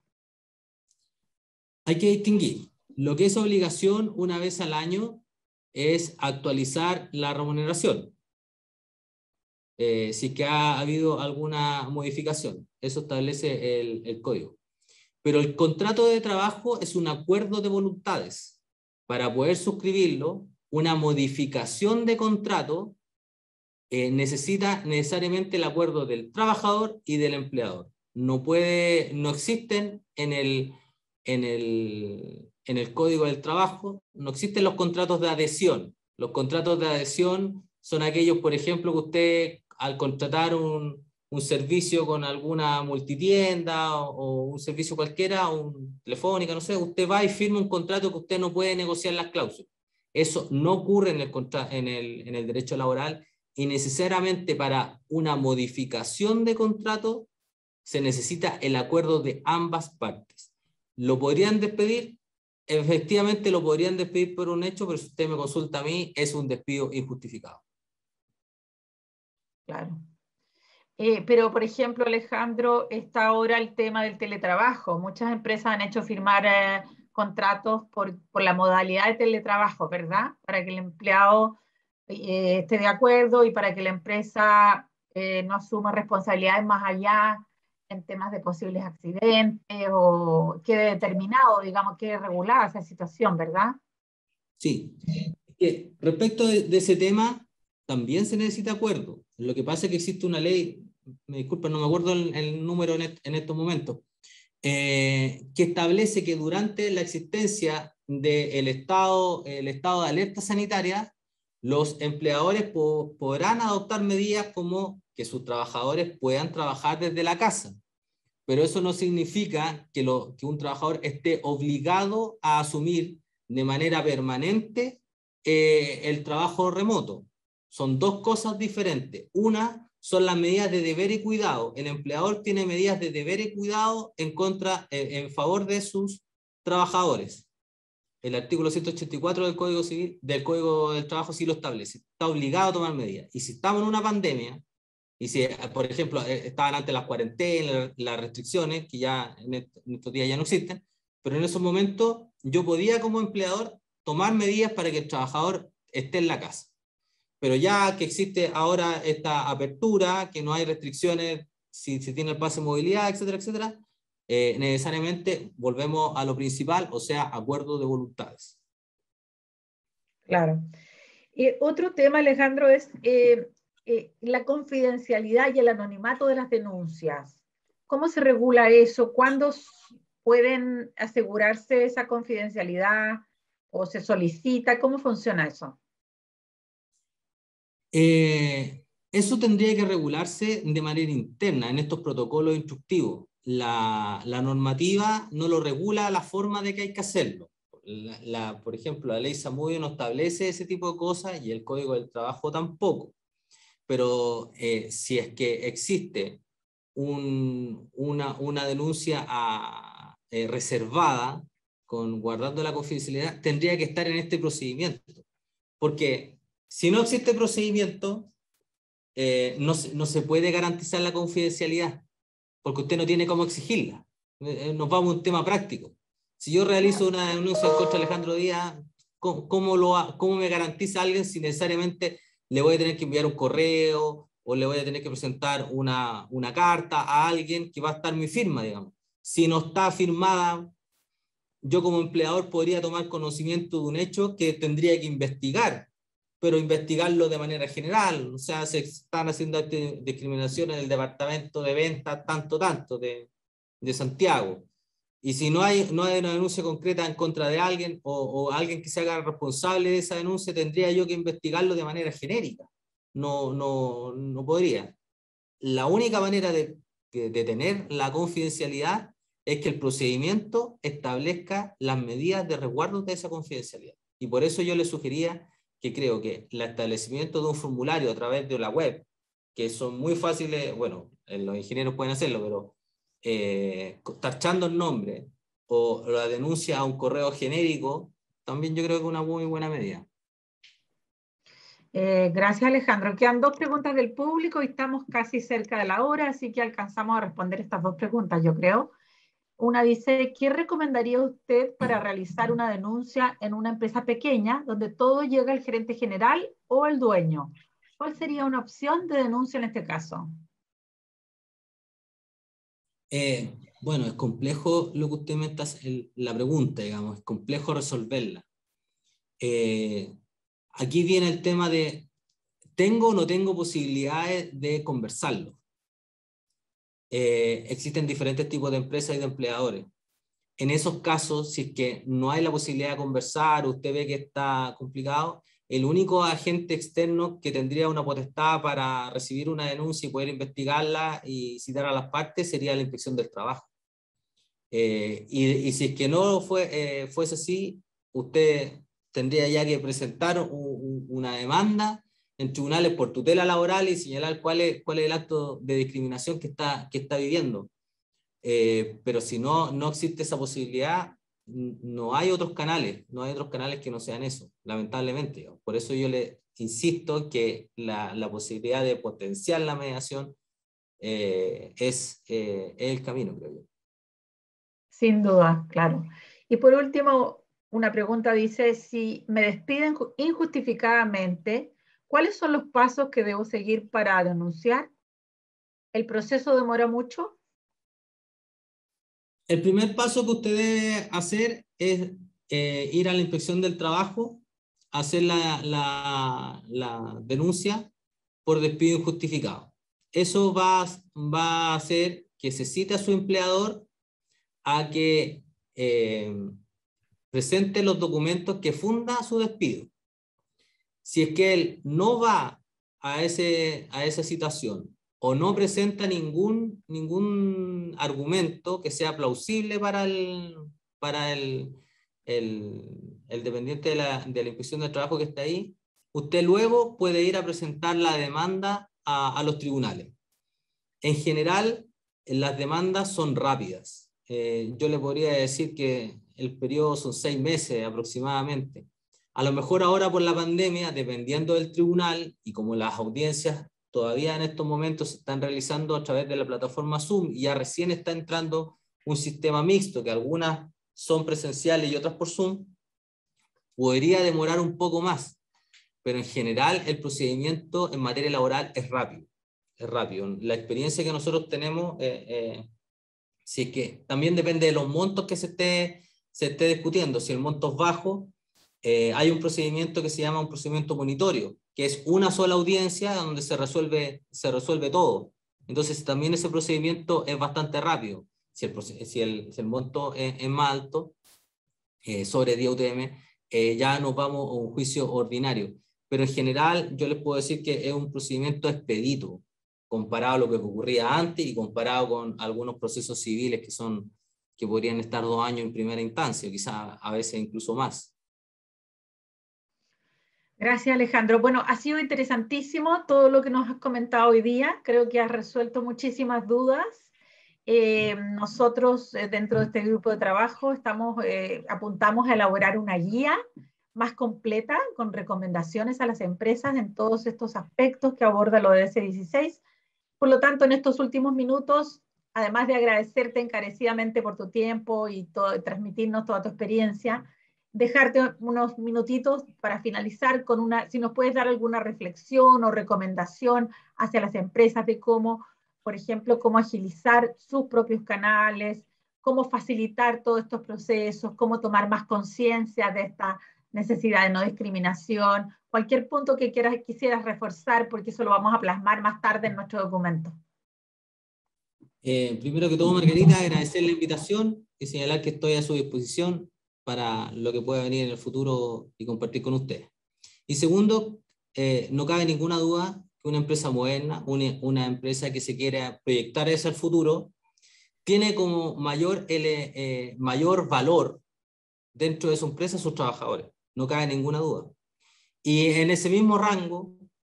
Speaker 3: Hay que distinguir. Lo que es obligación una vez al año es actualizar la remuneración. Si que ha habido alguna modificación. Eso establece el código. Pero el contrato de trabajo es un acuerdo de voluntades. Para poder suscribirlo, una modificación de contrato necesita necesariamente el acuerdo del trabajador y del empleador. No existen en el Código del Trabajo, no existen los contratos de adhesión. Los contratos de adhesión son aquellos, por ejemplo, que usted al contratar un servicio con alguna multitienda o un servicio cualquiera, un telefónica, no sé, usted va y firma un contrato que usted no puede negociar las cláusulas. Eso no ocurre en el derecho laboral y necesariamente para una modificación de contrato se necesita el acuerdo de ambas partes. ¿Lo podrían despedir? efectivamente lo podrían despedir por un hecho, pero si usted me consulta a mí, es un despido injustificado.
Speaker 1: Claro. Pero, por ejemplo, Alejandro, está ahora el tema del teletrabajo. Muchas empresas han hecho firmar contratos por la modalidad de teletrabajo, ¿verdad? Para que el empleado esté de acuerdo y para que la empresa no asuma responsabilidades más allá en temas de posibles accidentes o quede determinado, digamos, quede regulada esa situación, ¿verdad?
Speaker 3: Sí. Respecto de ese tema, también se necesita acuerdo. Lo que pasa es que existe una ley, me disculpa, no me acuerdo el número en estos momentos, que establece que durante la existencia del estado de alerta sanitaria, los empleadores podrán adoptar medidas como que sus trabajadores puedan trabajar desde la casa. Pero eso no significa que un trabajador esté obligado a asumir de manera permanente el trabajo remoto. Son dos cosas diferentes. Una son las medidas de deber y cuidado. El empleador tiene medidas de deber y cuidado en favor de sus trabajadores. El artículo 184 del Código Civil, del Código del Trabajo sí lo establece. Está obligado a tomar medidas. Y si estamos en una pandemia, y si, por ejemplo, estaban antes las cuarentenas, las restricciones, que ya en estos días ya no existen, pero en esos momentos yo podía como empleador tomar medidas para que el trabajador esté en la casa. Pero ya que existe ahora esta apertura, que no hay restricciones, si tiene el pase de movilidad, etcétera, etcétera, necesariamente volvemos a lo principal, o sea, acuerdo de voluntades.
Speaker 1: Claro. Otro tema, Alejandro, es la confidencialidad y el anonimato de las denuncias. ¿Cómo se regula eso? ¿Cuándo pueden asegurarse esa confidencialidad o se solicita? ¿Cómo funciona eso?
Speaker 3: Eso tendría que regularse de manera interna en estos protocolos instructivos. La normativa no lo regula la forma de que hay que hacerlo. Por ejemplo, la ley Zamudio no establece ese tipo de cosas y el Código del Trabajo tampoco. Pero si es que existe una denuncia reservada, guardando la confidencialidad, tendría que estar en este procedimiento. Porque si no existe procedimiento, no se puede garantizar la confidencialidad, porque usted no tiene cómo exigirla. Nos vamos a un tema práctico. Si yo realizo una denuncia contra Alejandro Díaz, ¿cómo me garantiza alguien si necesariamente le voy a tener que enviar un correo o le voy a tener que presentar una carta a alguien que va a estar mi firma, digamos? Si no está firmada, yo como empleador podría tomar conocimiento de un hecho que tendría que investigar, pero investigarlo de manera general. O sea, se están haciendo discriminación en el departamento de ventas tanto de Santiago. Y si no hay una denuncia concreta en contra de alguien o alguien que se haga responsable de esa denuncia, tendría yo que investigarlo de manera genérica. No podría. La única manera de tener la confidencialidad es que el procedimiento establezca las medidas de resguardo de esa confidencialidad. Y por eso yo le sugería que creo que el establecimiento de un formulario a través de la web, que son muy fáciles, bueno, los ingenieros pueden hacerlo, pero tachando el nombre o la denuncia a un correo genérico, también yo creo que es una muy buena medida.
Speaker 1: Gracias, Alejandro. Quedan dos preguntas del público y estamos casi cerca de la hora, así que alcanzamos a responder estas dos preguntas, yo creo. Una dice, ¿qué recomendaría usted para realizar una denuncia en una empresa pequeña donde todo llega al gerente general o el dueño? ¿Cuál sería una opción de denuncia en este caso?
Speaker 3: Bueno, es complejo lo que usted me está, la pregunta, digamos, es complejo resolverla. Aquí viene el tema de, ¿tengo o no tengo posibilidades de conversarlo? Existen diferentes tipos de empresas y de empleadores. En esos casos, si es que no hay la posibilidad de conversar, usted ve que está complicado, el único agente externo que tendría una potestad para recibir una denuncia y poder investigarla y citar a las partes sería la Inspección del Trabajo. Y si es que no fuese así, usted tendría ya que presentar una demanda en tribunales por tutela laboral y señalar cuál es el acto de discriminación que está viviendo. Pero si no existe esa posibilidad, no hay otros canales que no sean eso, lamentablemente. Por eso yo le insisto que la posibilidad de potenciar la mediación es el camino, creo yo.
Speaker 1: Sin duda, claro. Y por último, una pregunta dice, si me despiden injustificadamente, ¿cuáles son los pasos que debo seguir para denunciar? ¿El proceso demora mucho?
Speaker 3: El primer paso que usted debe hacer es ir a la inspección del trabajo, hacer la denuncia por despido injustificado. Eso va a hacer que se cite a su empleador a que presente los documentos que funda su despido. Si es que él no va a esa citación o no presenta ningún argumento que sea plausible para el dependiente de la inspección del trabajo que está ahí, usted luego puede ir a presentar la demanda a los tribunales. En general, las demandas son rápidas. Yo le podría decir que el periodo son 6 meses aproximadamente. A lo mejor ahora por la pandemia, dependiendo del tribunal, y como las audiencias todavía en estos momentos se están realizando a través de la plataforma Zoom, y ya recién está entrando un sistema mixto, que algunas son presenciales y otras por Zoom, podría demorar un poco más, pero en general el procedimiento en materia laboral es rápido. Es rápido. La experiencia que nosotros tenemos, si es que también depende de los montos que se esté discutiendo. Si el monto es bajo, hay un procedimiento que se llama un procedimiento monitorio, que es una sola audiencia donde se resuelve todo. Entonces también ese procedimiento es bastante rápido. Si el monto es más alto, sobre 10 UTM, ya nos vamos a un juicio ordinario. Pero en general yo les puedo decir que es un procedimiento expedito, comparado a lo que ocurría antes y comparado con algunos procesos civiles que podrían estar 2 años en primera instancia, quizás a veces incluso más.
Speaker 1: Gracias, Alejandro. Bueno, ha sido interesantísimo todo lo que nos has comentado hoy día. Creo que has resuelto muchísimas dudas. Nosotros, dentro de este grupo de trabajo, apuntamos a elaborar una guía más completa con recomendaciones a las empresas en todos estos aspectos que aborda lo de S16. Por lo tanto, en estos últimos minutos, además de agradecerte encarecidamente por tu tiempo y transmitirnos toda tu experiencia, dejarte unos minutitos para finalizar con si nos puedes dar alguna reflexión o recomendación hacia las empresas de cómo, por ejemplo, cómo agilizar sus propios canales, cómo facilitar todos estos procesos, cómo tomar más conciencia de esta necesidad de no discriminación, cualquier punto que quisieras reforzar, porque eso lo vamos a plasmar más tarde en nuestro documento.
Speaker 3: Primero que todo, Margarita, agradecer la invitación y señalar que estoy a su disposición para lo que pueda venir en el futuro y compartir con ustedes. Y segundo, no cabe ninguna duda que una empresa moderna, una empresa que se quiera proyectar hacia el futuro, tiene como mayor valor dentro de su empresa sus trabajadores, no cabe ninguna duda. Y en ese mismo rango,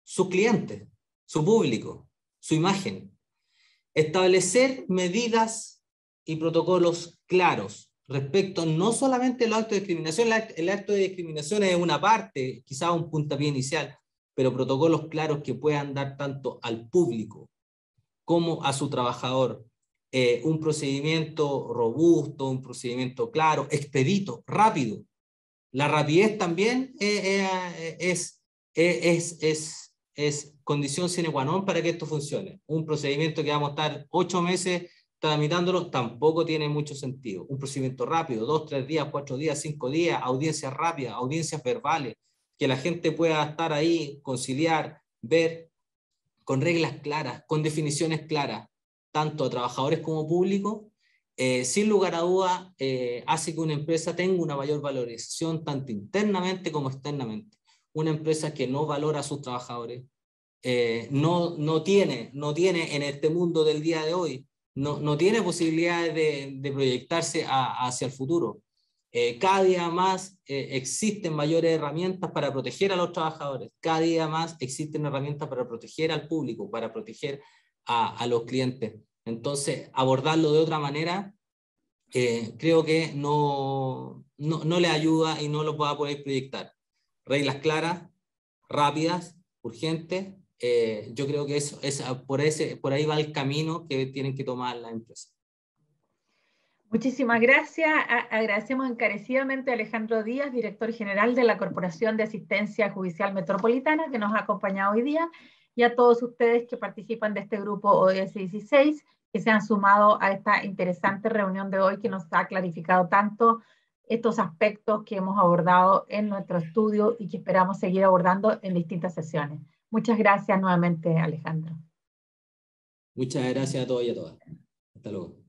Speaker 3: sus clientes, su público, su imagen. Establecer medidas y protocolos claros respecto no solamente al acto de discriminación, el acto de discriminación es una parte, quizás un puntapié inicial, pero protocolos claros que puedan dar tanto al público como a su trabajador un procedimiento robusto, un procedimiento claro, expedito, rápido. La rapidez también es condición sine qua non para que esto funcione. Un procedimiento que vamos a estar 8 meses tramitándolo tampoco tiene mucho sentido. Un procedimiento rápido, 2, 3 días, 4 días, 5 días, audiencias rápidas, audiencias verbales, que la gente pueda estar ahí, conciliar, ver, con reglas claras, con definiciones claras, tanto a trabajadores como público, sin lugar a duda, hace que una empresa tenga una mayor valorización tanto internamente como externamente. Una empresa que no valora a sus trabajadores, no tiene en este mundo del día de hoy, no tiene posibilidades de proyectarse hacia el futuro. Cada día más existen mayores herramientas para proteger a los trabajadores, cada día más existen herramientas para proteger al público, para proteger a los clientes. Entonces, abordarlo de otra manera creo que no le ayuda y no lo va a poder proyectar. Reglas claras, rápidas, urgentes. Yo creo que por ahí va el camino que tienen que tomar las empresas.
Speaker 1: Muchísimas gracias. Agradecemos encarecidamente a Alejandro Díaz, director general de la Corporación de Asistencia Judicial Metropolitana, que nos ha acompañado hoy día, y a todos ustedes que participan de este grupo ODS 16, que se han sumado a esta interesante reunión de hoy que nos ha clarificado tanto estos aspectos que hemos abordado en nuestro estudio y que esperamos seguir abordando en distintas sesiones. Muchas gracias nuevamente, Alejandro.
Speaker 3: Muchas gracias a todos y a todas. Hasta luego.